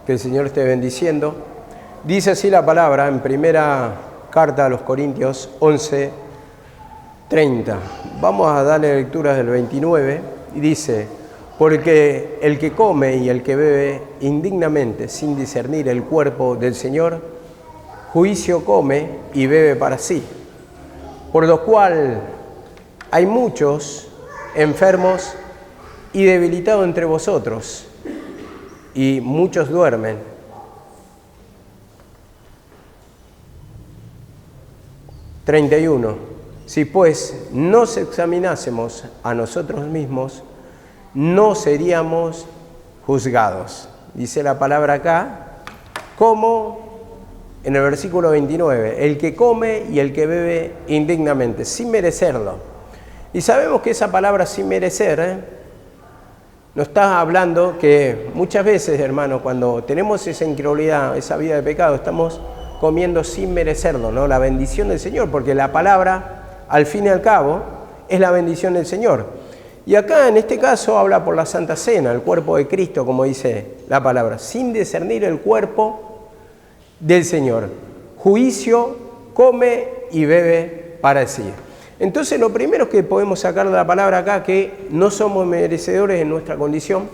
Que el Señor esté bendiciendo. Dice así la palabra en primera carta a los Corintios 11:30. Vamos a darle lectura del 29 y dice: porque el que come y el que bebe indignamente sin discernir el cuerpo del Señor, juicio come y bebe para sí, por lo cual hay muchos enfermos y debilitados entre vosotros, y muchos duermen. (31) Si pues nos examinásemos a nosotros mismos, no seríamos juzgados. Dice la palabra acá, como en el versículo 29, el que come y el que bebe indignamente, sin merecerlo. Y sabemos que esa palabra sin merecer, nos está hablando que muchas veces, hermano, cuando tenemos esa incredulidad, esa vida de pecado, estamos comiendo sin merecerlo, ¿no? La bendición del Señor, porque la palabra, al fin y al cabo, es la bendición del Señor. Y acá, en este caso, habla por la Santa Cena, el cuerpo de Cristo, como dice la palabra, sin discernir el cuerpo del Señor. Juicio, come y bebe para sí. Entonces, lo primero que podemos sacar de la palabra acá, que no somos merecedores en nuestra condición,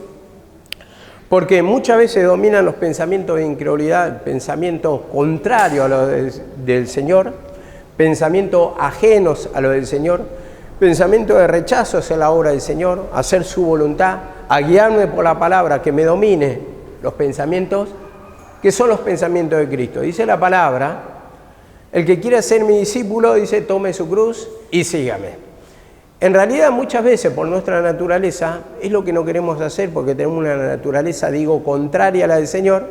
porque muchas veces dominan los pensamientos de incredulidad, pensamientos contrarios a los del Señor, pensamientos ajenos a lo del Señor, pensamientos de rechazo hacia la obra del Señor, a hacer su voluntad, a guiarme por la palabra, que me domine los pensamientos, que son los pensamientos de Cristo. Dice la palabra: el que quiera ser mi discípulo, dice, tome su cruz y sígame. En realidad, muchas veces, por nuestra naturaleza, es lo que no queremos hacer, porque tenemos una naturaleza, digo, contraria a la del Señor,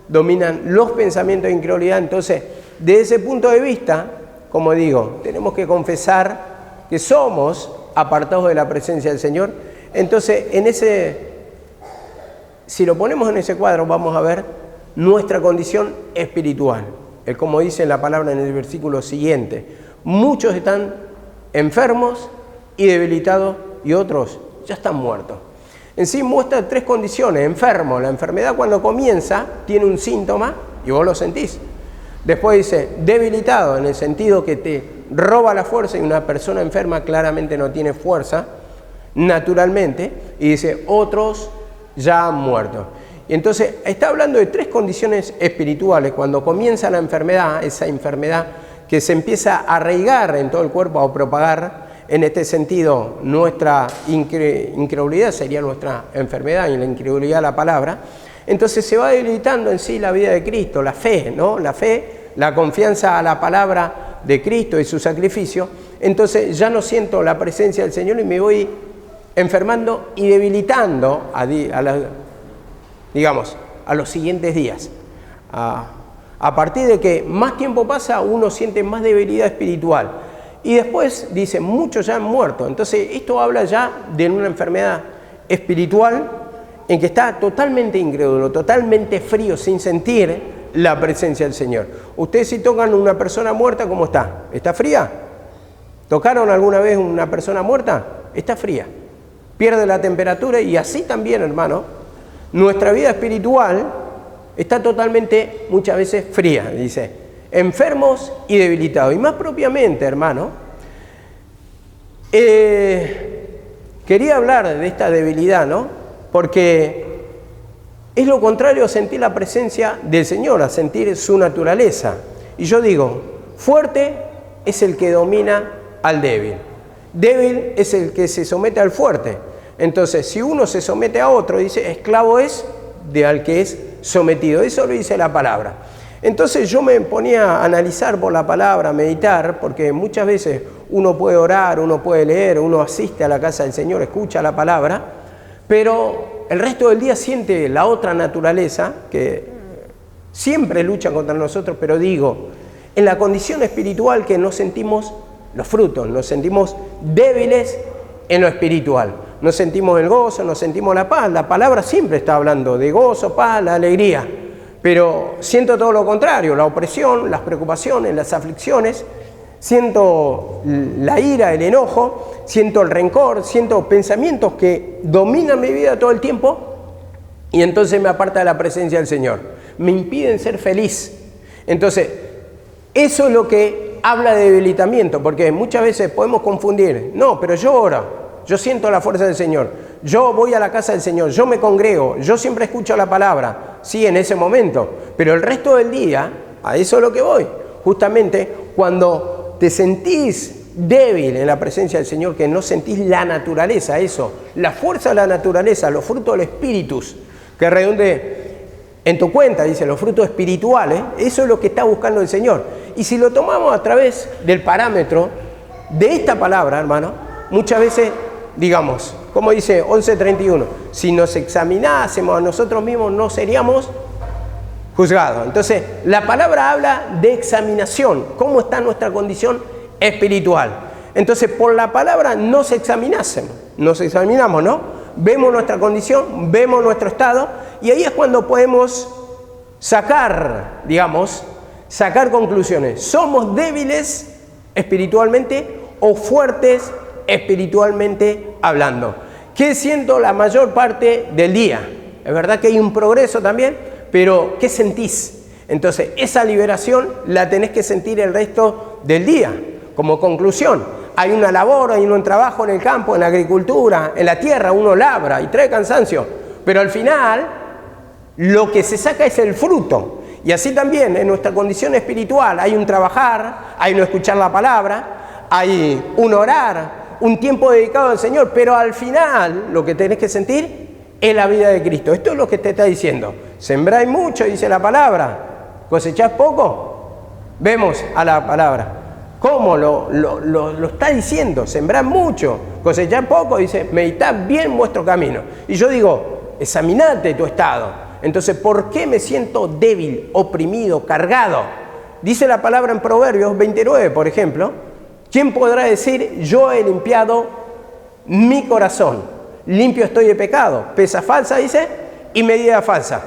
dominan los pensamientos de incredulidad. Entonces, desde ese punto de vista, como digo, tenemos que confesar que somos apartados de la presencia del Señor. Entonces, si lo ponemos en ese cuadro, vamos a ver nuestra condición espiritual. Como dice la palabra en el versículo siguiente, muchos están enfermos y debilitados y otros ya están muertos. En sí muestra tres condiciones. Enfermo, la enfermedad cuando comienza tiene un síntoma y vos lo sentís. Después dice debilitado, en el sentido que te roba la fuerza, y una persona enferma claramente no tiene fuerza naturalmente, y dice otros ya han muerto. Y entonces está hablando de tres condiciones espirituales. Cuando comienza la enfermedad, esa enfermedad que se empieza a arraigar en todo el cuerpo, a propagar, en este sentido nuestra incredulidad sería nuestra enfermedad, y la incredulidad la palabra. Entonces se va debilitando en sí la vida de Cristo, la fe, ¿no? La fe, la confianza a la palabra de Cristo y su sacrificio. Entonces ya no siento la presencia del Señor y me voy enfermando y debilitando a los siguientes días. A partir de que más tiempo pasa, uno siente más debilidad espiritual. Y después dice, muchos ya han muerto. Entonces esto habla ya de una enfermedad espiritual en que está totalmente incrédulo, totalmente frío, sin sentir la presencia del Señor. Ustedes, si tocan una persona muerta, ¿cómo está? ¿Está fría? ¿Tocaron alguna vez una persona muerta? Está fría. Pierde la temperatura, y así también, hermano, nuestra vida espiritual está totalmente, muchas veces, fría, dice. Enfermos y debilitados. Y más propiamente, hermano, quería hablar de esta debilidad, ¿no? Porque es lo contrario a sentir la presencia del Señor, a sentir su naturaleza. Y yo digo, fuerte es el que domina al débil. Débil es el que se somete al fuerte. Entonces, si uno se somete a otro, dice, esclavo es de al que es sometido. Eso lo dice la palabra. Entonces yo me ponía a analizar por la palabra, a meditar, porque muchas veces uno puede orar, uno puede leer, uno asiste a la casa del Señor, escucha la palabra, pero el resto del día siente la otra naturaleza que siempre lucha contra nosotros, pero digo, en la condición espiritual que no sentimos los frutos, nos sentimos débiles en lo espiritual, no sentimos el gozo, no sentimos la paz. La palabra siempre está hablando de gozo, paz, la alegría. Pero siento todo lo contrario, la opresión, las preocupaciones, las aflicciones, siento la ira, el enojo, siento el rencor, siento pensamientos que dominan mi vida todo el tiempo, y entonces me aparta de la presencia del Señor. Me impiden ser feliz. Entonces, eso es lo que habla de debilitamiento, porque muchas veces podemos confundir. No, pero yo oro, yo siento la fuerza del Señor, yo voy a la casa del Señor, yo me congrego, yo siempre escucho la palabra. Sí, en ese momento, pero el resto del día, a eso es lo que voy. Justamente cuando te sentís débil en la presencia del Señor, que no sentís la naturaleza, eso, la fuerza de la naturaleza, los frutos del Espíritu, que redonde en tu cuenta, dice, los frutos espirituales, eso es lo que está buscando el Señor. Y si lo tomamos a través del parámetro de esta palabra, hermano, muchas veces, digamos, como dice 11:31, si nos examinásemos a nosotros mismos no seríamos juzgados. Entonces, la palabra habla de examinación, cómo está nuestra condición espiritual. Entonces, por la palabra nos examinamos, ¿no? Vemos nuestra condición, vemos nuestro estado, y ahí es cuando podemos sacar conclusiones. ¿Somos débiles espiritualmente o fuertes espiritualmente hablando? ¿Qué siento la mayor parte del día? Es verdad que hay un progreso también, pero ¿qué sentís? Entonces, esa liberación la tenés que sentir el resto del día. Como conclusión, hay una labor, hay un trabajo en el campo, en la agricultura, en la tierra, uno labra y trae cansancio, pero al final lo que se saca es el fruto. Y así también en nuestra condición espiritual hay un trabajar, hay un escuchar la palabra, hay un orar, un tiempo dedicado al Señor, pero al final lo que tenés que sentir es la vida de Cristo. Esto es lo que te está diciendo. Sembráis mucho, dice la palabra, cosechás poco. Vemos a la palabra. ¿Cómo lo está diciendo? Sembrad mucho, cosechad poco, dice, meditad bien vuestro camino. Y yo digo, examinate tu estado. Entonces, ¿por qué me siento débil, oprimido, cargado? Dice la palabra en Proverbios 29, por ejemplo, ¿quién podrá decir, yo he limpiado mi corazón? Limpio estoy de pecado. Pesa falsa, dice, y medida falsa.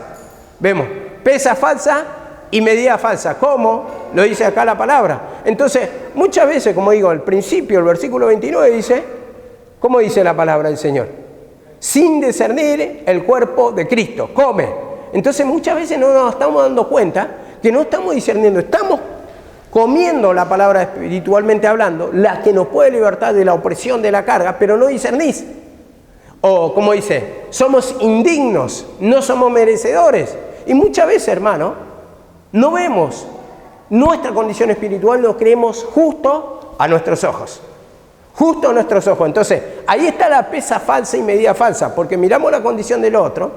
Vemos, pesa falsa y medida falsa. ¿Cómo? Lo dice acá la palabra. Entonces, muchas veces, como digo, al principio, el versículo 29 dice, ¿cómo dice la palabra del Señor? Sin discernir el cuerpo de Cristo, come. Entonces, muchas veces no nos estamos dando cuenta que no estamos discerniendo, estamos comiendo la palabra espiritualmente hablando, la que nos puede libertar de la opresión, de la carga, pero no discernís. O, como dice, somos indignos, no somos merecedores. Y muchas veces, hermano, no vemos nuestra condición espiritual, nos creemos justo a nuestros ojos. Justo a nuestros ojos. Entonces, ahí está la pesa falsa y medida falsa, porque miramos la condición del otro,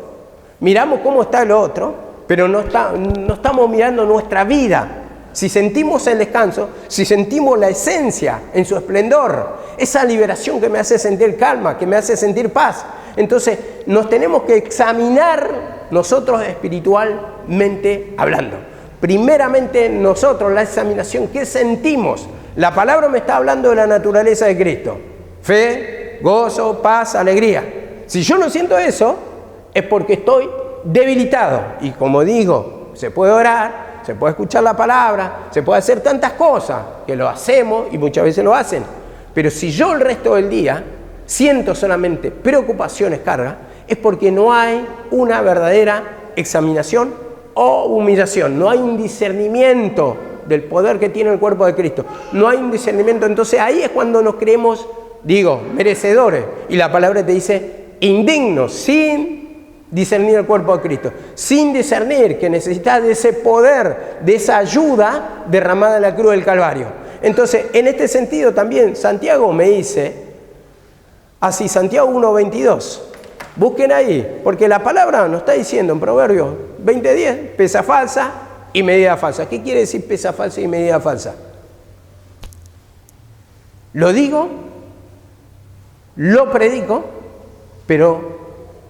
miramos cómo está el otro, pero no estamos mirando nuestra vida. Si sentimos el descanso, si sentimos la esencia en su esplendor, esa liberación que me hace sentir calma, que me hace sentir paz, entonces nos tenemos que examinar nosotros espiritualmente hablando. Primeramente nosotros, la examinación, ¿qué sentimos? La palabra me está hablando de la naturaleza de Cristo. Fe, gozo, paz, alegría. Si yo no siento eso, es porque estoy debilitado. Y como digo, se puede orar, se puede escuchar la palabra, se puede hacer tantas cosas que lo hacemos y muchas veces lo hacen. Pero si yo el resto del día siento solamente preocupaciones, carga, es porque no hay una verdadera examinación o humillación. No hay un discernimiento del poder que tiene el cuerpo de Cristo. No hay un discernimiento. Entonces ahí es cuando nos creemos, merecedores. Y la palabra te dice indignos, sin discernir el cuerpo de Cristo, sin discernir que necesitas de ese poder, de esa ayuda derramada en la cruz del Calvario. Entonces, en este sentido también Santiago me dice, así, Santiago 1:22, busquen ahí, porque la palabra nos está diciendo en Proverbios 20:10, pesa falsa y medida falsa. ¿Qué quiere decir pesa falsa y medida falsa? Lo digo, lo predico, pero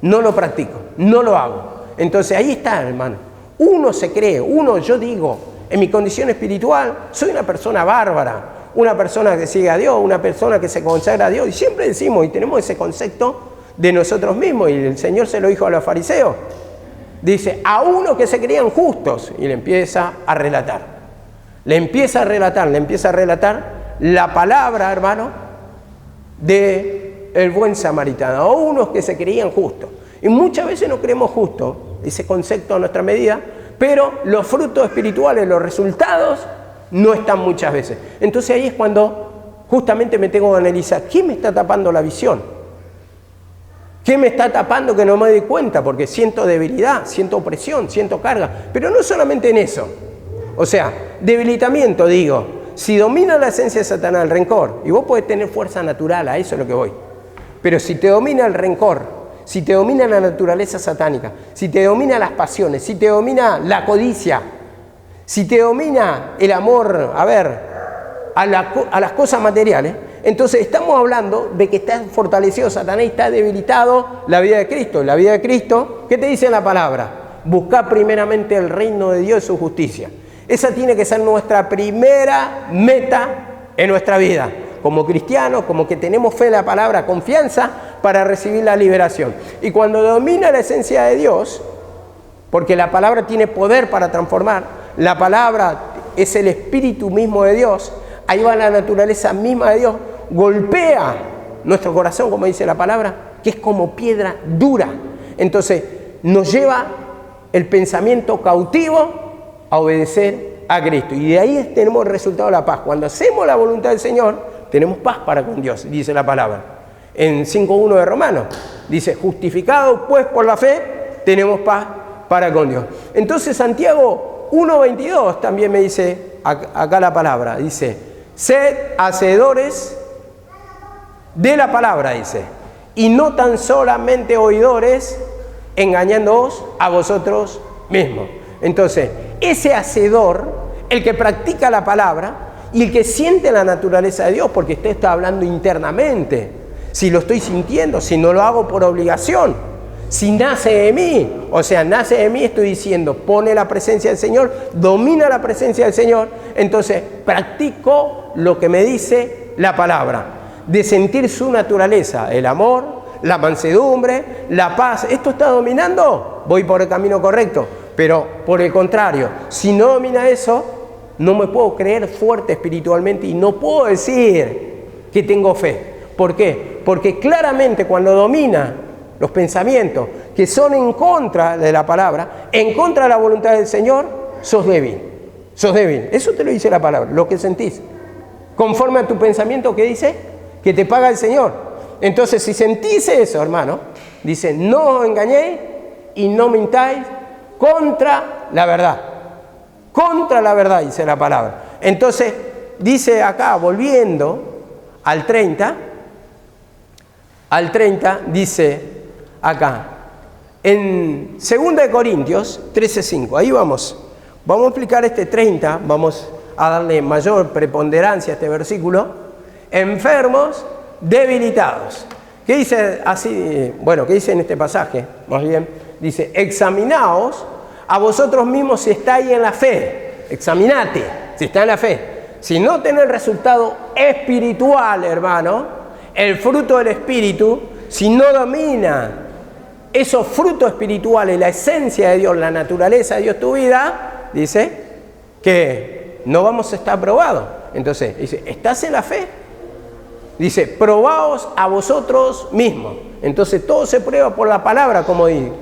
no lo practico, no lo hago. Entonces ahí está, hermano. Uno se cree, yo digo, en mi condición espiritual, soy una persona bárbara, una persona que sigue a Dios, una persona que se consagra a Dios. Y siempre decimos, y tenemos ese concepto de nosotros mismos, y el Señor se lo dijo a los fariseos. Dice, a uno que se creían justos, y le empieza a relatar. Le empieza a relatar la palabra, hermano, de el buen samaritano, a unos que se creían justos. Y muchas veces no creemos justo ese concepto a nuestra medida, pero los frutos espirituales, los resultados, no están muchas veces. Entonces ahí es cuando justamente me tengo que analizar, ¿qué me está tapando la visión? ¿Qué me está tapando que no me doy cuenta? Porque siento debilidad, siento opresión, siento carga. Pero no solamente en eso. O sea, debilitamiento, digo, si domina la esencia de Satanás el rencor, y vos podés tener fuerza natural, a eso es lo que voy. Pero si te domina el rencor, si te domina la naturaleza satánica, si te domina las pasiones, si te domina la codicia, si te domina el amor, a las cosas materiales, entonces estamos hablando de que está fortalecido Satanás y está debilitado la vida de Cristo. La vida de Cristo, ¿qué te dice la palabra? Buscar primeramente el reino de Dios y su justicia. Esa tiene que ser nuestra primera meta en nuestra vida. Como cristianos, como que tenemos fe en la palabra, confianza para recibir la liberación. Y cuando domina la esencia de Dios, porque la palabra tiene poder para transformar, la palabra es el espíritu mismo de Dios, ahí va la naturaleza misma de Dios, golpea nuestro corazón, como dice la palabra, que es como piedra dura. Entonces nos lleva el pensamiento cautivo a obedecer a Cristo. Y de ahí tenemos el resultado de la paz. Cuando hacemos la voluntad del Señor, tenemos paz para con Dios, dice la palabra. En 5.1 de Romanos, dice, justificados pues por la fe, tenemos paz para con Dios. Entonces Santiago 1.22 también me dice acá la palabra, dice, sed hacedores de la palabra, dice, y no tan solamente oidores, engañándoos a vosotros mismos. Entonces, ese hacedor, el que practica la palabra y el que siente la naturaleza de Dios, porque usted está hablando internamente, si lo estoy sintiendo, si no lo hago por obligación, si nace de mí, o sea, nace de mí, estoy diciendo, pone la presencia del Señor, domina la presencia del Señor, entonces practico lo que me dice la palabra, de sentir su naturaleza, el amor, la mansedumbre, la paz. ¿Esto está dominando? Voy por el camino correcto, pero por el contrario, si no domina eso, no me puedo creer fuerte espiritualmente y no puedo decir que tengo fe. ¿Por qué? Porque claramente cuando domina los pensamientos que son en contra de la palabra, en contra de la voluntad del Señor, sos débil. Sos débil. Eso te lo dice la palabra, lo que sentís. Conforme a tu pensamiento, ¿qué dice? Que te paga el Señor. Entonces, si sentís eso, hermano, dice, no os engañéis y no mintáis contra la verdad. Contra la verdad, dice la palabra. Entonces, dice acá, volviendo al 30, dice acá, en 2 Corintios 13:5, ahí vamos a explicar este 30, vamos a darle mayor preponderancia a este versículo. Enfermos, debilitados. ¿Qué dice así? Bueno, ¿qué dice en este pasaje? Más bien, dice, examinaos a vosotros mismos si estáis en la fe. Examinate si está en la fe. Si no tenés el resultado espiritual, hermano, el fruto del Espíritu, si no domina esos frutos espirituales, la esencia de Dios, la naturaleza de Dios, tu vida, dice que no vamos a estar probados. Entonces, dice, ¿estás en la fe? Dice, probaos a vosotros mismos. Entonces, todo se prueba por la palabra, como digo.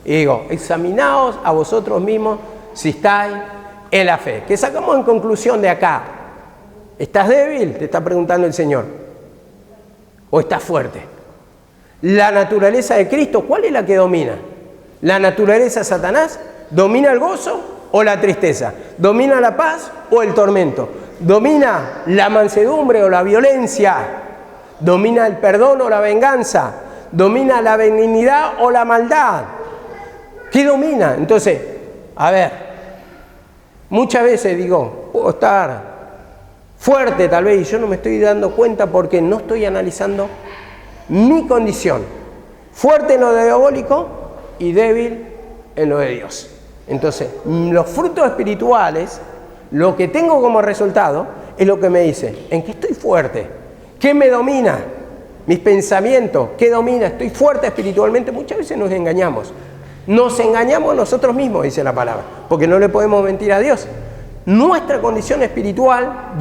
Y digo, examinaos a vosotros mismos si estáis en la fe. ¿Qué sacamos en conclusión de acá? ¿Estás débil? Te está preguntando el Señor. ¿O estás fuerte? La naturaleza de Cristo, ¿cuál es la que domina? ¿La naturaleza de Satanás? ¿Domina el gozo o la tristeza? ¿Domina la paz o el tormento? ¿Domina la mansedumbre o la violencia? ¿Domina el perdón o la venganza? ¿Domina la benignidad o la maldad? ¿Qué domina? Entonces, a ver, muchas veces digo, puedo estar fuerte tal vez y yo no me estoy dando cuenta porque no estoy analizando mi condición. Fuerte en lo diabólico y débil en lo de Dios. Entonces, los frutos espirituales, lo que tengo como resultado, es lo que me dice, ¿en qué estoy fuerte? ¿Qué me domina? Mis pensamientos, ¿qué domina? ¿Estoy fuerte espiritualmente? Muchas veces nos engañamos. Nos engañamos nosotros mismos, dice la palabra, porque no le podemos mentir a Dios. Nuestra condición espiritual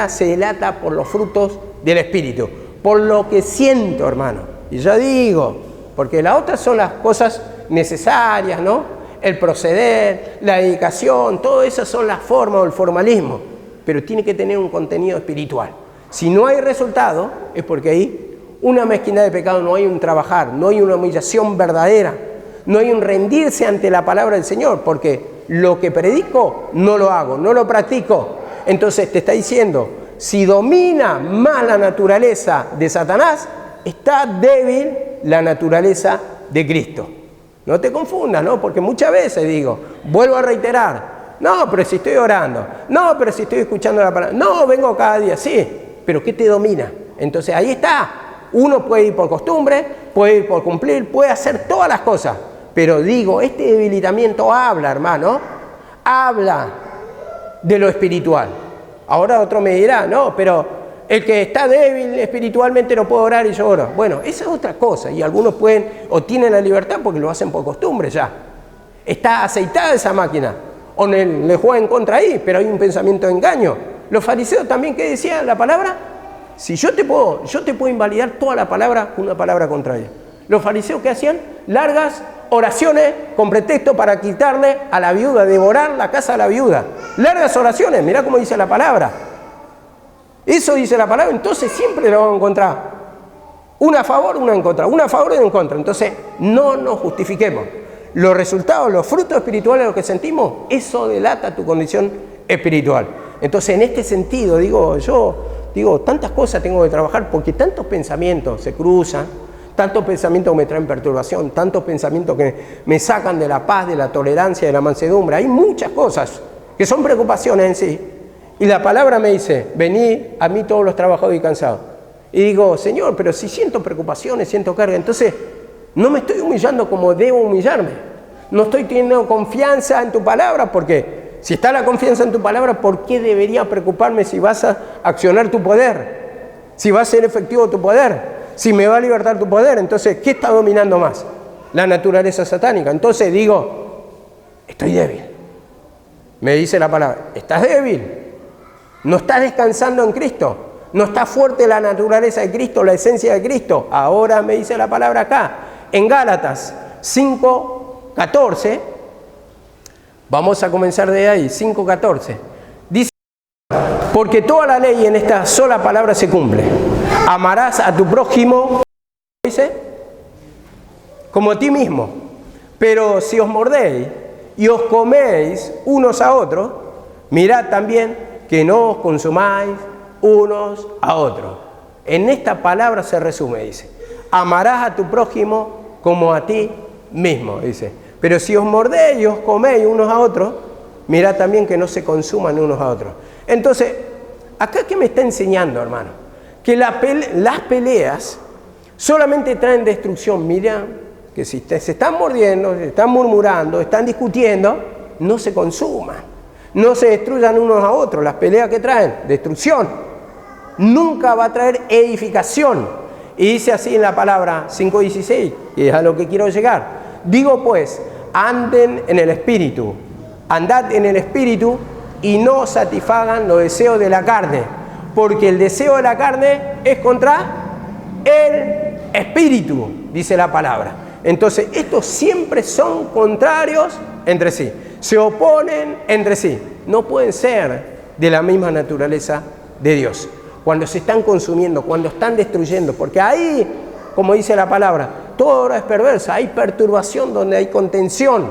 se delata por los frutos del Espíritu, por lo que siento, hermano. Y ya digo, porque las otras son las cosas necesarias, ¿no? El proceder, la dedicación, todas esas son las formas o el formalismo, pero tiene que tener un contenido espiritual. Si no hay resultado, es porque hay una mezquindad de pecado, no hay un trabajar, no hay una humillación verdadera, no hay un rendirse ante la palabra del Señor, porque lo que predico no lo hago, no lo practico. Entonces te está diciendo, si domina más la naturaleza de Satanás, está débil la naturaleza de Cristo. No te confundas, ¿no? Porque muchas veces digo, vuelvo a reiterar, no, pero si estoy orando, no, pero si estoy escuchando la palabra, no, vengo cada día, sí, pero ¿qué te domina? Entonces ahí está, uno puede ir por costumbre, puede ir por cumplir, puede hacer todas las cosas, pero digo, este debilitamiento habla, hermano, habla de lo espiritual. Ahora otro me dirá, no, pero el que está débil espiritualmente no puede orar y yo oro. Bueno, esa es otra cosa, y algunos pueden o tienen la libertad porque lo hacen por costumbre ya. Está aceitada esa máquina, o le juega en contra ahí, pero hay un pensamiento de engaño. Los fariseos también, ¿qué decían la palabra? Si yo te puedo invalidar toda la palabra con una palabra contraria. Los fariseos, ¿qué hacían? Largas oraciones con pretexto para quitarle a la viuda, devorar la casa de la viuda. Largas oraciones, mirá cómo dice la palabra. Eso dice la palabra, entonces siempre lo vamos a encontrar. Una a favor, una en contra, una a favor y una en contra. Entonces, no nos justifiquemos. Los resultados, los frutos espirituales de lo que sentimos, eso delata tu condición espiritual. Entonces, en este sentido, tantas cosas tengo que trabajar porque tantos pensamientos se cruzan, tantos pensamientos que me traen perturbación, tantos pensamientos que me sacan de la paz, de la tolerancia, de la mansedumbre. Hay muchas cosas que son preocupaciones en sí. Y la palabra me dice, venid a mí todos los trabajados y cansados. Y digo, Señor, pero si siento preocupaciones, siento carga, entonces no me estoy humillando como debo humillarme. No estoy teniendo confianza en tu palabra, porque si está la confianza en tu palabra, ¿por qué debería preocuparme si vas a accionar tu poder? Si va a ser efectivo tu poder, si me va a libertar tu poder. Entonces, ¿qué está dominando más? La naturaleza satánica. Entonces digo, estoy débil. Me dice la palabra, estás débil. No estás descansando en Cristo, no está fuerte la naturaleza de Cristo, la esencia de Cristo. Ahora me dice la palabra acá, en Gálatas 5:14, vamos a comenzar de ahí, 5:14. Dice, porque toda la ley en esta sola palabra se cumple. Amarás a tu prójimo, dice, como a ti mismo. Pero si os mordéis y os coméis unos a otros, mirad también que no os consumáis unos a otros. En esta palabra se resume, dice, amarás a tu prójimo como a ti mismo, dice. Pero si os mordéis y os coméis unos a otros, mirad también que no se consuman unos a otros. Entonces, acá ¿qué me está enseñando, hermano? Que las peleas solamente traen destrucción. Mira, que si se están mordiendo, se están murmurando, están discutiendo, no se consuman. No se destruyan unos a otros. Las peleas que traen, destrucción. Nunca va a traer edificación. Y dice así en la palabra 5:16, y es a lo que quiero llegar. Digo pues, anden en el Espíritu, andad en el Espíritu y no satisfagan los deseos de la carne, porque el deseo de la carne es contra el Espíritu, dice la palabra. Entonces, estos siempre son contrarios entre sí. Se oponen entre sí, no pueden ser de la misma naturaleza de Dios. Cuando se están consumiendo, cuando están destruyendo, porque ahí, como dice la palabra, toda obra es perversa, hay perturbación donde hay contención,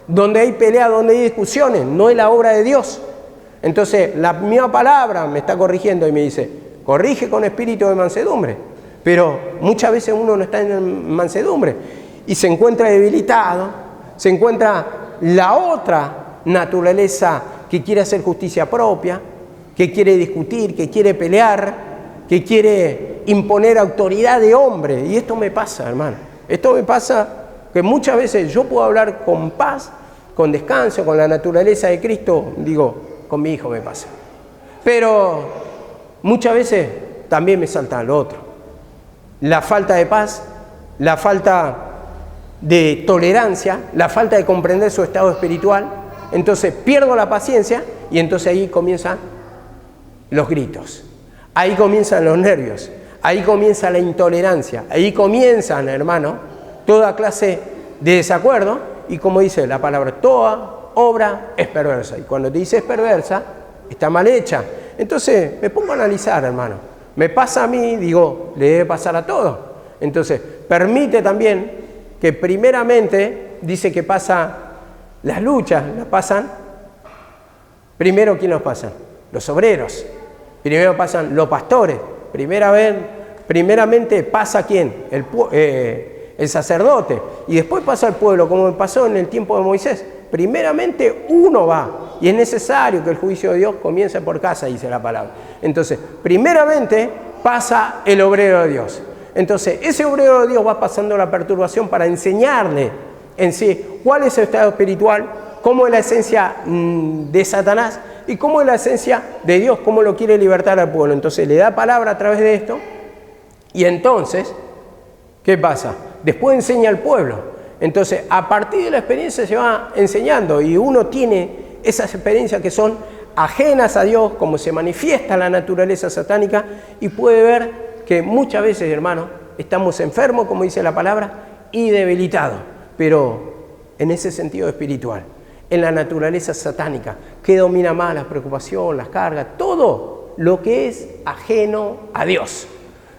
donde hay pelea, donde hay discusiones, no es la obra de Dios. Entonces, la misma palabra me está corrigiendo y me dice, corrige con espíritu de mansedumbre, pero muchas veces uno no está en mansedumbre y se encuentra debilitado, se encuentra la otra naturaleza que quiere hacer justicia propia, que quiere discutir, que quiere pelear, que quiere imponer autoridad de hombre. Y esto me pasa, hermano. Esto me pasa que muchas veces yo puedo hablar con paz, con descanso, con la naturaleza de Cristo. Digo, con mi hijo me pasa. Pero muchas veces también me salta lo otro. La falta de paz, la falta de tolerancia, la falta de comprender su estado espiritual, entonces pierdo la paciencia y entonces ahí comienzan los gritos, ahí comienzan los nervios, ahí comienza la intolerancia, ahí comienzan, hermano, toda clase de desacuerdo, y como dice la palabra, toda obra es perversa. Y cuando te dice es perversa, está mal hecha. Entonces me pongo a analizar, hermano. Me pasa a mí, digo, le debe pasar a todos. Entonces, permite también que primeramente, dice que pasa las luchas, las pasan. Primero, ¿quién los pasa? Los obreros. Primero pasan los pastores. Primeramente pasa ¿quién? El sacerdote. Y después pasa el pueblo, como pasó en el tiempo de Moisés. Primeramente uno va. Y es necesario que el juicio de Dios comience por casa, dice la palabra. Entonces, primeramente pasa el obrero de Dios. Entonces, ese obrero de Dios va pasando la perturbación para enseñarle en sí cuál es el estado espiritual, cómo es la esencia de Satanás y cómo es la esencia de Dios, cómo lo quiere libertar al pueblo. Entonces, le da palabra a través de esto y entonces, ¿qué pasa? Después enseña al pueblo. Entonces, a partir de la experiencia se va enseñando y uno tiene esas experiencias que son ajenas a Dios, como se manifiesta la naturaleza satánica, y puede ver que muchas veces, hermano, estamos enfermos, como dice la palabra, y debilitados, pero en ese sentido espiritual, en la naturaleza satánica, que domina más la preocupación, las cargas, todo lo que es ajeno a Dios,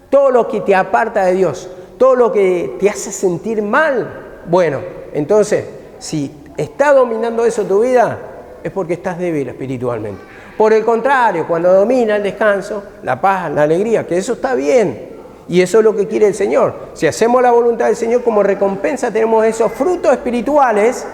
todo lo que te aparta de Dios, todo lo que te hace sentir mal. Bueno, entonces, si está dominando eso tu vida, es porque estás débil espiritualmente. Por el contrario, cuando domina el descanso, la paz, la alegría, que eso está bien, y eso es lo que quiere el Señor. Si hacemos la voluntad del Señor, como recompensa tenemos esos frutos espirituales,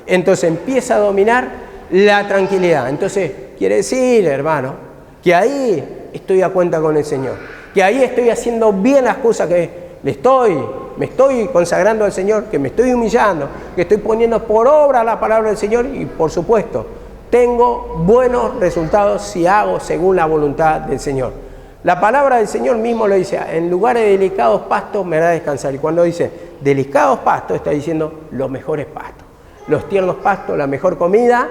entonces empieza a dominar la tranquilidad. Entonces, quiere decir, hermano, que ahí estoy a cuenta con el Señor, que ahí estoy haciendo bien las cosas que me estoy consagrando al Señor, que me estoy humillando, que estoy poniendo por obra la palabra del Señor y, por supuesto, tengo buenos resultados si hago según la voluntad del Señor. La palabra del Señor mismo lo dice, en lugares de delicados pastos me hará descansar. Y cuando dice delicados pastos, está diciendo los mejores pastos. Los tiernos pastos, la mejor comida,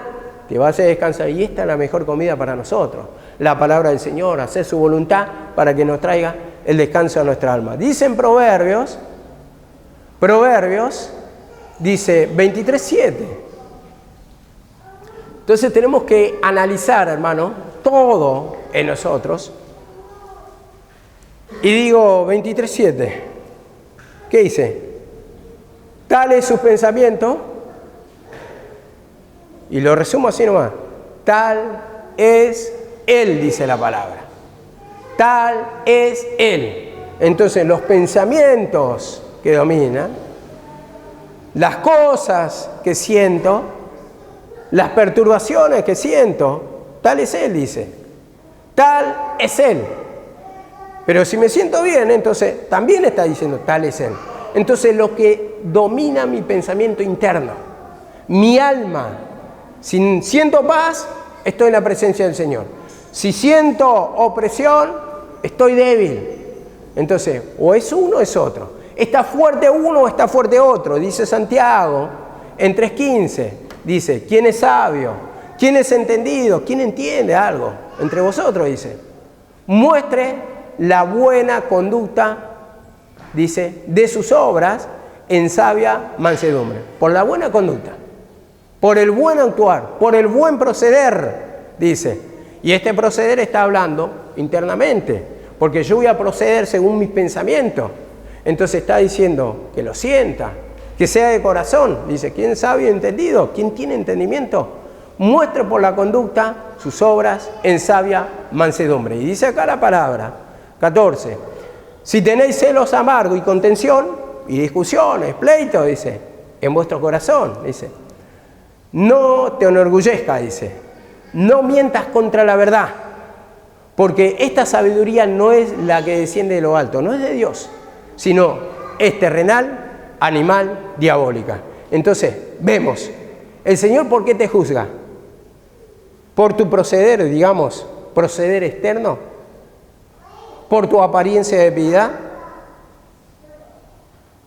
te va a hacer descansar. Y esta es la mejor comida para nosotros. La palabra del Señor, hacer su voluntad para que nos traiga el descanso a nuestra alma. Dice en Proverbios, dice 23:7. Entonces tenemos que analizar, hermano, todo en nosotros. Y digo 23:7. ¿Qué dice? Tal es su pensamiento. Y lo resumo así nomás. Tal es Él, dice la palabra. Tal es Él. Entonces los pensamientos que dominan, las cosas que siento, las perturbaciones que siento, tal es Él, dice. Tal es Él. Pero si me siento bien, entonces también está diciendo tal es Él. Entonces lo que domina mi pensamiento interno, mi alma, si siento paz, estoy en la presencia del Señor. Si siento opresión, estoy débil. Entonces, o es uno o es otro. Está fuerte uno o está fuerte otro. Dice Santiago en 3:15. Dice, ¿quién es sabio? ¿Quién es entendido? ¿Quién entiende algo? Entre vosotros, dice. Muestre la buena conducta, dice, de sus obras en sabia mansedumbre. Por la buena conducta, por el buen actuar, por el buen proceder, dice. Y este proceder está hablando internamente, porque yo voy a proceder según mis pensamientos. Entonces está diciendo que lo sienta, que sea de corazón. Dice, ¿quién es sabio y entendido? ¿Quién tiene entendimiento? Muestre por la conducta sus obras en sabia mansedumbre. Y dice acá la palabra, 14. Si tenéis celos amargos y contención, y discusiones, pleitos, dice, en vuestro corazón, dice. No te enorgullezca, dice. No mientas contra la verdad, porque esta sabiduría no es la que desciende de lo alto, no es de Dios, sino es terrenal, animal, diabólica. Entonces, vemos, el Señor, ¿por qué te juzga? Por tu proceder, digamos, proceder externo, por tu apariencia de piedad.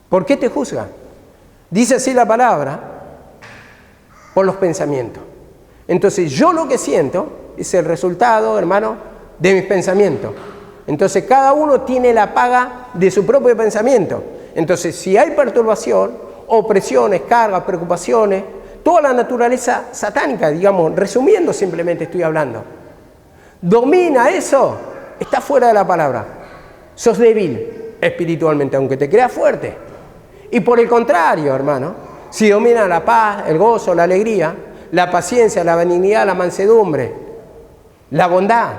¿Por qué te juzga? Dice así la palabra, por los pensamientos. Entonces, yo lo que siento es el resultado, hermano, de mis pensamientos. Entonces, cada uno tiene la paga de su propio pensamiento. Entonces, si hay perturbación, opresiones, cargas, preocupaciones, toda la naturaleza satánica, digamos, resumiendo simplemente estoy hablando, domina eso, está fuera de la palabra. Sos débil espiritualmente, aunque te creas fuerte. Y por el contrario, hermano, si domina la paz, el gozo, la alegría, la paciencia, la benignidad, la mansedumbre, la bondad,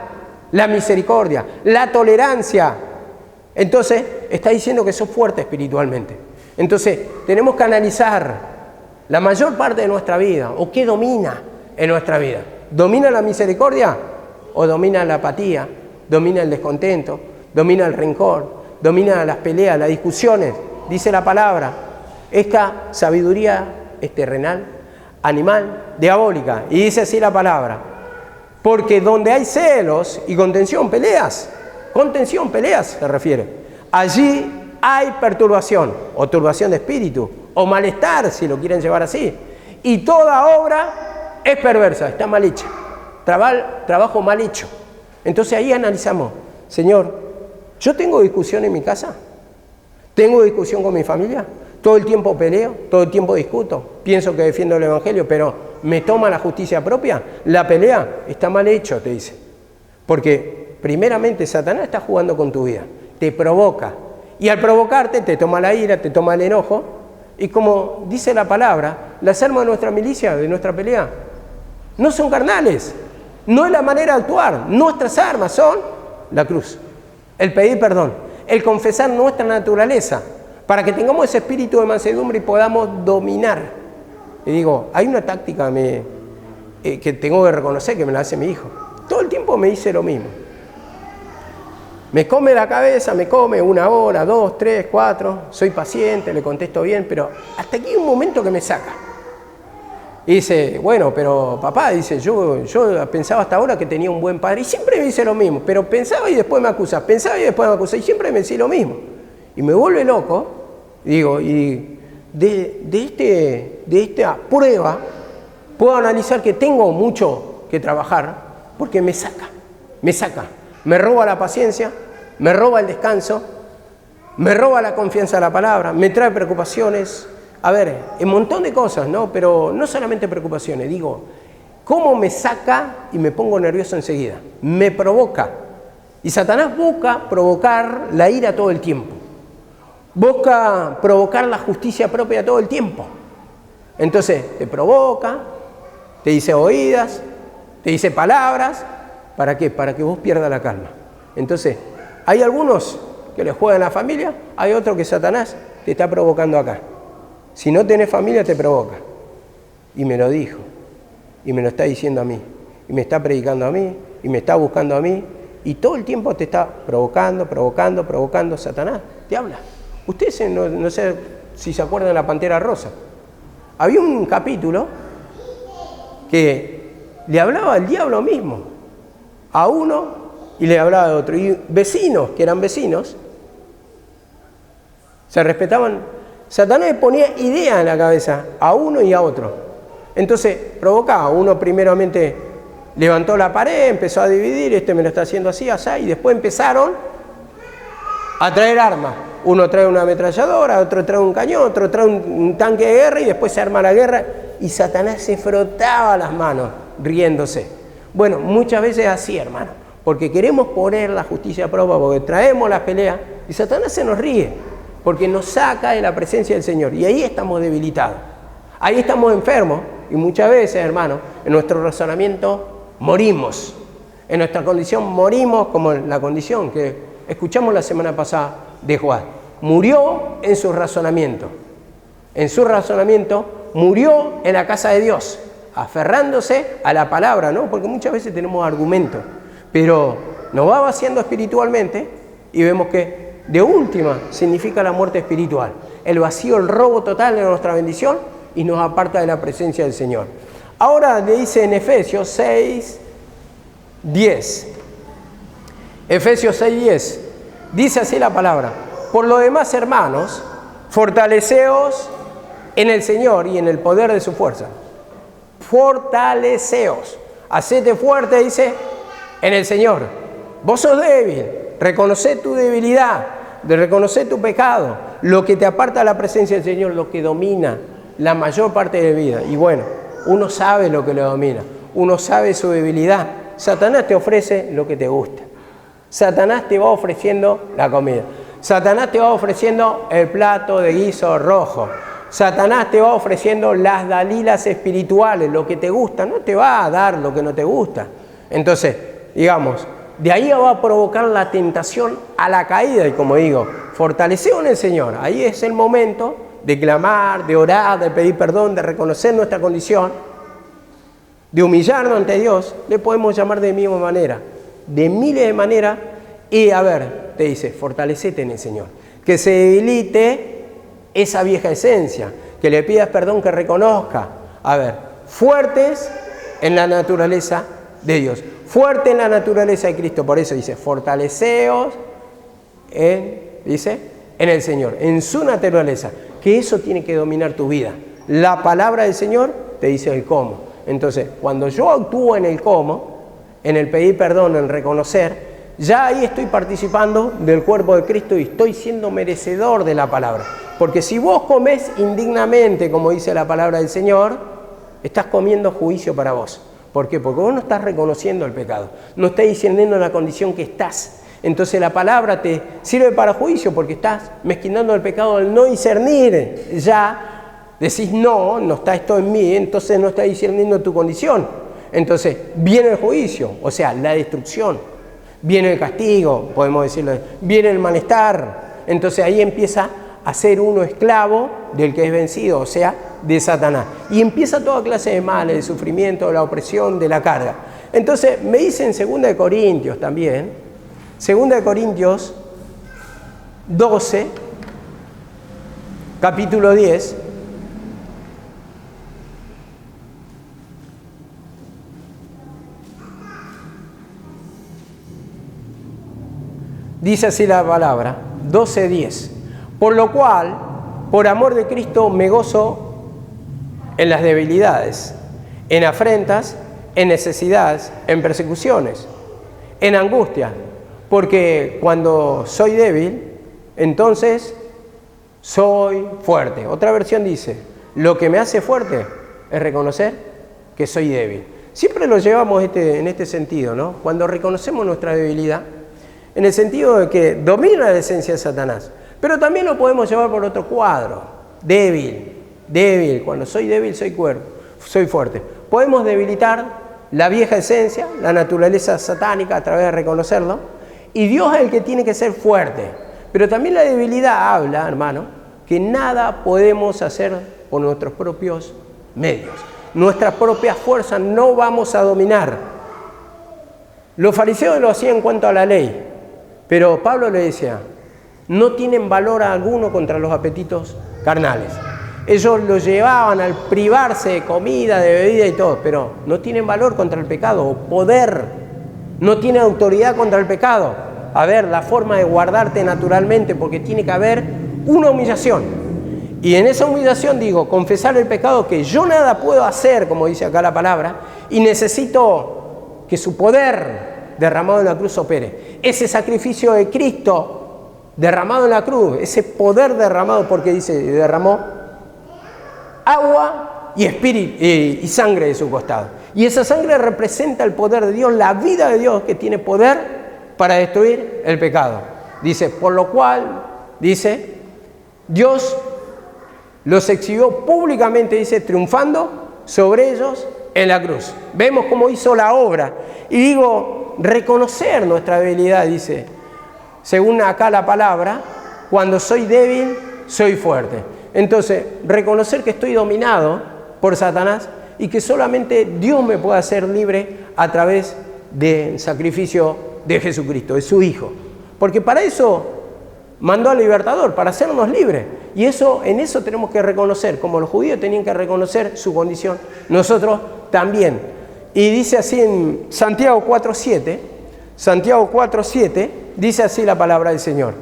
la misericordia, la tolerancia, entonces está diciendo que sos fuerte espiritualmente. Entonces tenemos que analizar la mayor parte de nuestra vida, o qué domina en nuestra vida. ¿Domina la misericordia o domina la apatía? ¿Domina el descontento? ¿Domina el rencor? ¿Domina las peleas, las discusiones? Dice la palabra, esta sabiduría es terrenal, animal, diabólica. Y dice así la palabra, porque donde hay celos y contención, peleas se refiere, allí hay perturbación, o turbación de espíritu, o malestar, si lo quieren llevar así. Y toda obra es perversa, está mal hecha, trabajo mal hecho. Entonces ahí analizamos, Señor, ¿yo tengo discusión en mi casa? ¿Tengo discusión con mi familia? ¿Todo el tiempo peleo? ¿Todo el tiempo discuto? Pienso que defiendo el Evangelio, pero ¿me toma la justicia propia? La pelea está mal hecho, te dice. Porque primeramente Satanás está jugando con tu vida, te provoca. Y al provocarte te toma la ira, te toma el enojo. Y como dice la palabra, las armas de nuestra milicia, de nuestra pelea, no son carnales. No es la manera de actuar. Nuestras armas son la cruz, el pedir perdón, el confesar nuestra naturaleza, para que tengamos ese espíritu de mansedumbre y podamos dominar. Y digo, hay una táctica que tengo que reconocer que me la hace mi hijo. Todo el tiempo me dice lo mismo. Me come la cabeza, me come 1 hora, 2, 3, 4, soy paciente, le contesto bien, pero hasta aquí hay un momento que me saca. Y dice, bueno, pero papá, dice, yo pensaba hasta ahora que tenía un buen padre, y siempre me dice lo mismo, pero pensaba y después me acusa, y siempre me dice lo mismo. Y me vuelve loco, digo, y de esta prueba puedo analizar que tengo mucho que trabajar, porque me saca, me roba la paciencia, me roba el descanso, me roba la confianza en la palabra, me trae preocupaciones. A ver, un montón de cosas, ¿no? Pero no solamente preocupaciones, digo, ¿cómo me saca y me pongo nervioso enseguida? Me provoca. Y Satanás busca provocar la ira todo el tiempo. Busca provocar la justicia propia todo el tiempo. Entonces, te provoca, te dice oídas, te dice palabras. ¿Para qué? Para que vos pierdas la calma. Entonces, hay algunos que le juegan a la familia, hay otros que Satanás te está provocando acá. Si no tenés familia, te provoca. Y me lo dijo. Y me lo está diciendo a mí. Y me está predicando a mí. Y me está buscando a mí. Y todo el tiempo te está provocando. Satanás te habla. Ustedes no sé si se acuerdan de la Pantera Rosa. Había un capítulo que le hablaba al diablo mismo. A uno y le hablaba a otro. Y vecinos, que eran vecinos, se respetaban. Satanás le ponía ideas en la cabeza a uno y a otro. Entonces provocaba. Uno primeramente levantó la pared, empezó a dividir, me lo está haciendo así, así, y después empezaron a traer armas. Uno trae una ametralladora, otro trae un cañón, otro trae un tanque de guerra, y después se arma la guerra, y Satanás se frotaba las manos, riéndose. Bueno, muchas veces así, hermano, porque queremos poner la justicia propia, porque traemos las peleas, y Satanás se nos ríe, porque nos saca de la presencia del Señor, y ahí estamos debilitados, ahí estamos enfermos, y muchas veces, hermano, en nuestro razonamiento morimos, en nuestra condición morimos, como en la condición que escuchamos la semana pasada de Juan. Murió en su razonamiento, murió en la casa de Dios, aferrándose a la palabra, ¿no? Porque muchas veces tenemos argumentos, pero nos va vaciando espiritualmente y vemos que de última significa la muerte espiritual, el vacío, el robo total de nuestra bendición, y nos aparta de la presencia del Señor. Ahora le dice en Efesios 6:10. Efesios 6:10. Dice así la palabra: por lo demás, hermanos, fortaleceos en el Señor y en el poder de su fuerza. Fortaleceos. Hacete fuerte, dice, en el Señor. Vos sos débil. Reconoce tu debilidad, de reconocer tu pecado, lo que te aparta de la presencia del Señor, lo que domina la mayor parte de la vida. Y bueno, uno sabe lo que lo domina, uno sabe su debilidad. Satanás te ofrece lo que te gusta. Satanás te va ofreciendo la comida. Satanás te va ofreciendo el plato de guiso rojo. Satanás te va ofreciendo las dalilas espirituales, lo que te gusta. No te va a dar lo que no te gusta. Entonces, digamos, de ahí va a provocar la tentación a la caída. Y como digo, fortalecemos en el Señor. Ahí es el momento de clamar, de orar, de pedir perdón, de reconocer nuestra condición, de humillarnos ante Dios. Le podemos llamar de misma manera, de miles de maneras. Y a ver, te dice, fortalecete en el Señor. Que se debilite esa vieja esencia, que le pidas perdón, que reconozca. A ver, fuertes en la naturaleza de Dios, fuerte en la naturaleza de Cristo. Por eso dice, fortaleceos en el Señor, en su naturaleza, que eso tiene que dominar tu vida. La palabra del Señor te dice el cómo. Entonces, cuando yo actúo en el cómo, en el pedir perdón, en reconocer, ya ahí estoy participando del cuerpo de Cristo y estoy siendo merecedor de la palabra. Porque si vos comés indignamente, como dice la palabra del Señor, estás comiendo juicio para vos. ¿Por qué? Porque vos no estás reconociendo el pecado, no estás discerniendo la condición que estás. Entonces la palabra te sirve para juicio porque estás mezquinando el pecado al no discernir. Ya decís, no está esto en mí, entonces no estás discerniendo tu condición. Entonces viene el juicio, o sea, la destrucción. Viene el castigo, podemos decirlo, viene el malestar. Entonces ahí empieza a ser uno esclavo del que es vencido, o sea, de Satanás. Y empieza toda clase de males, de sufrimiento, de la opresión, de la carga. Entonces me dice en 2 de Corintios también, 2 de Corintios 12, capítulo 10, dice así la palabra, 12:10. Por lo cual, por amor de Cristo, me gozo en las debilidades, en afrentas, en necesidades, en persecuciones, en angustia. Porque cuando soy débil, entonces soy fuerte. Otra versión dice, lo que me hace fuerte es reconocer que soy débil. Siempre lo llevamos en este sentido, ¿no? Cuando reconocemos nuestra debilidad, en el sentido de que domina la esencia de Satanás. Pero también lo podemos llevar por otro cuadro. Débil. Cuando soy débil, soy fuerte. Podemos debilitar la vieja esencia, la naturaleza satánica a través de reconocerlo. Y Dios es el que tiene que ser fuerte. Pero también la debilidad habla, hermano, que nada podemos hacer por nuestros propios medios. Nuestras propias fuerzas no vamos a dominar. Los fariseos lo hacían en cuanto a la ley. Pero Pablo le decía, no tienen valor alguno contra los apetitos carnales. Ellos lo llevaban al privarse de comida, de bebida y todo, pero no tienen valor contra el pecado, o poder, no tienen autoridad contra el pecado. A ver, la forma de guardarte naturalmente, porque tiene que haber una humillación. Y en esa humillación digo, confesar el pecado que yo nada puedo hacer, como dice acá la palabra, y necesito que su poder derramado en la cruz opere. Ese sacrificio de Cristo derramado en la cruz, ese poder derramado, porque dice, derramó agua y espíritu y sangre de su costado. Y esa sangre representa el poder de Dios, la vida de Dios que tiene poder para destruir el pecado. Dice, por lo cual, dice, Dios los exhibió públicamente, dice, triunfando sobre ellos en la cruz. Vemos cómo hizo la obra. Y digo, reconocer nuestra debilidad, dice, según acá la palabra, cuando soy débil, soy fuerte. Entonces, reconocer que estoy dominado por Satanás y que solamente Dios me puede hacer libre a través del sacrificio de Jesucristo, de su Hijo. Porque para eso mandó al libertador, para hacernos libres. Y en eso tenemos que reconocer, como los judíos tenían que reconocer su condición, nosotros también. Y dice así en Santiago 4:7, dice así la palabra del Señor.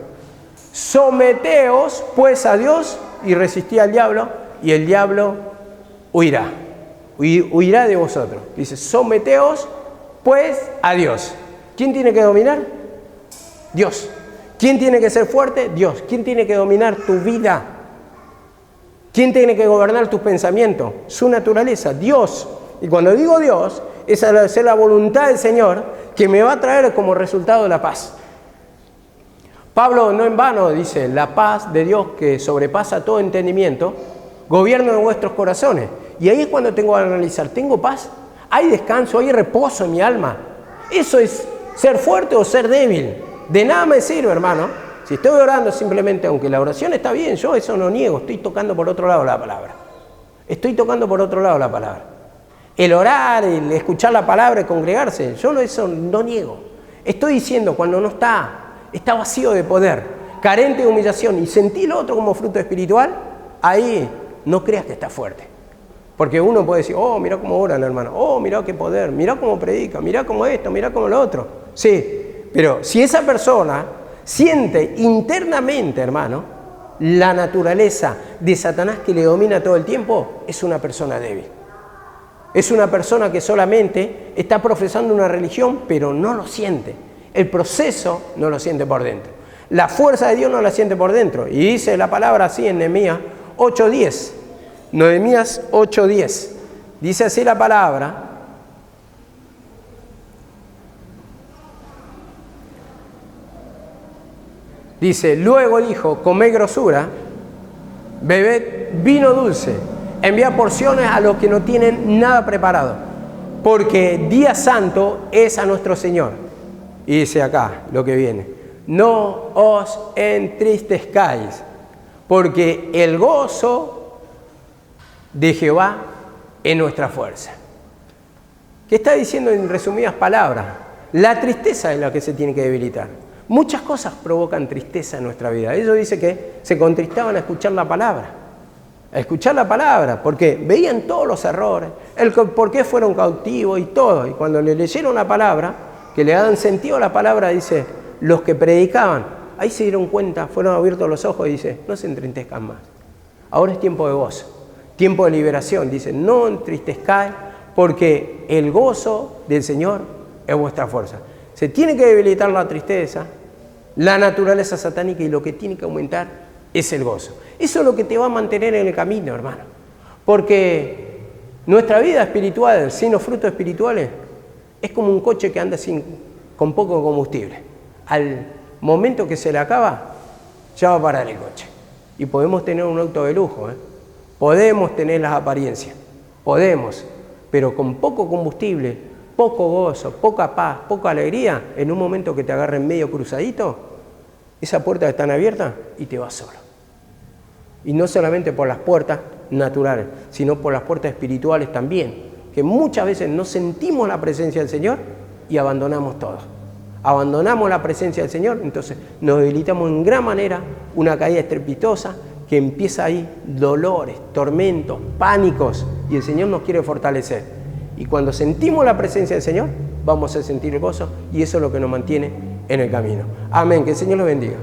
Someteos pues a Dios y resistid al diablo, y el diablo huirá de vosotros. Dice, someteos pues a Dios. ¿Quién tiene que dominar? Dios. ¿Quién tiene que ser fuerte? Dios. ¿Quién tiene que dominar tu vida? ¿Quién tiene que gobernar tus pensamientos? Su naturaleza, Dios. Y cuando digo Dios, es hacer la voluntad del Señor que me va a traer como resultado la paz. Pablo no en vano dice, la paz de Dios que sobrepasa todo entendimiento, gobierna en vuestros corazones. Y ahí es cuando tengo que analizar, ¿tengo paz? ¿Hay descanso? ¿Hay reposo en mi alma? Eso es ser fuerte o ser débil. De nada me sirve, hermano. Si estoy orando simplemente, aunque la oración está bien, yo eso no niego, estoy tocando por otro lado la palabra. Estoy tocando por otro lado la palabra. El orar, el escuchar la palabra, el congregarse, yo eso no niego. Estoy diciendo, cuando no está vacío de poder, carente de humillación y sentí lo otro como fruto espiritual, ahí no creas que está fuerte. Porque uno puede decir, oh, mira cómo oran, hermano, oh, mira qué poder, mira cómo predica, mira cómo esto, mira cómo lo otro. Sí, pero si esa persona siente internamente, hermano, la naturaleza de Satanás que le domina todo el tiempo, es una persona débil. Es una persona que solamente está profesando una religión, pero no lo siente. El proceso no lo siente por dentro. La fuerza de Dios no la siente por dentro. Y dice la palabra así en Nehemías 8:10. Nehemías 8:10. Dice así la palabra. Dice, luego dijo, comed grosura, bebed vino dulce, enviad porciones a los que no tienen nada preparado, porque día santo es a nuestro Señor. Y dice acá lo que viene, no os entristezcáis, porque el gozo de Jehová es nuestra fuerza. ¿Qué está diciendo en resumidas palabras? La tristeza es la que se tiene que debilitar. Muchas cosas provocan tristeza en nuestra vida. Ellos dicen que se contristaban a escuchar la palabra, porque veían todos los errores, por qué fueron cautivos y todo. Y cuando le leyeron la palabra, que le dan sentido a la palabra, dice, los que predicaban, ahí se dieron cuenta, fueron abiertos los ojos y dice, no se entristezcan más. Ahora es tiempo de gozo, tiempo de liberación. Dice, no entristezcáis, porque el gozo del Señor es vuestra fuerza. Se tiene que debilitar la tristeza, la naturaleza satánica, y lo que tiene que aumentar es el gozo. Eso es lo que te va a mantener en el camino, hermano. Porque nuestra vida espiritual, sin los frutos espirituales, es como un coche que anda con poco combustible. Al momento que se le acaba, ya va a parar el coche. Y podemos tener un auto de lujo, podemos tener las apariencias, podemos, pero con poco combustible, poco gozo, poca paz, poca alegría, en un momento que te agarren medio cruzadito, esa puerta está abierta y te vas solo. Y no solamente por las puertas naturales, sino por las puertas espirituales también, que muchas veces no sentimos la presencia del Señor y abandonamos todo. Abandonamos la presencia del Señor, entonces nos debilitamos en gran manera, una caída estrepitosa, que empieza ahí dolores, tormentos, pánicos, y el Señor nos quiere fortalecer. Y cuando sentimos la presencia del Señor, vamos a sentir el gozo, y eso es lo que nos mantiene en el camino. Amén, que el Señor los bendiga.